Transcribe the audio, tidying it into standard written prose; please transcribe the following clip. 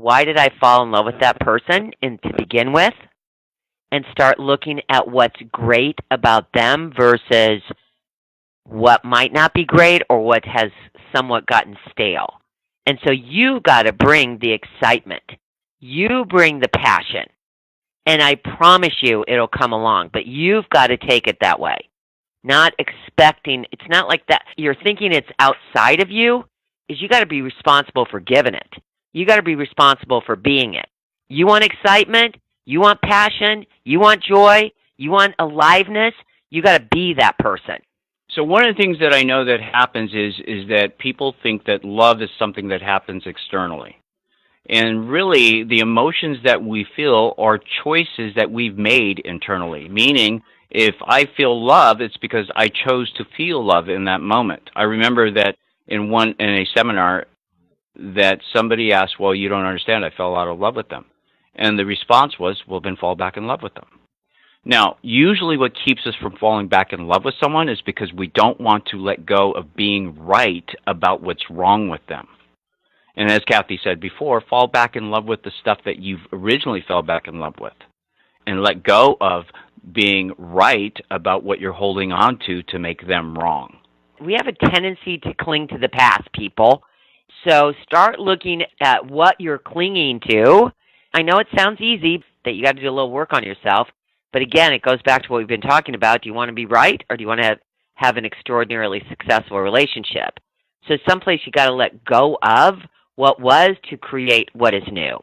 why did I fall in love with that person and to begin with, and start looking at what's great about them versus what might not be great or what has somewhat gotten stale. And so you got to bring the excitement. You bring the passion. And I promise you it'll come along, but you've got to take it that way. Not expecting, it's not like that you're thinking it's outside of you, is you got to be responsible for giving it. You got to be responsible for being it. You want excitement, you want passion, you want joy, you want aliveness, you got to be that person. So one of the things that I know that happens is that people think that love is something that happens externally. And really, the emotions that we feel are choices that we've made internally, meaning if I feel love, it's because I chose to feel love in that moment. I remember that in a seminar that somebody asked, well, you don't understand, I fell out of love with them. And the response was, well, then fall back in love with them. Now, usually what keeps us from falling back in love with someone is because we don't want to let go of being right about what's wrong with them. And as Kathy said before, fall back in love with the stuff that you've originally fell back in love with. And let go of being right about what you're holding on to make them wrong. We have a tendency to cling to the past, people. So start looking at what you're clinging to. I know it sounds easy, that you got to do a little work on yourself. But again, it goes back to what we've been talking about. Do you want to be right, or do you want to have an extraordinarily successful relationship? So someplace you got to let go of what was to create what is new.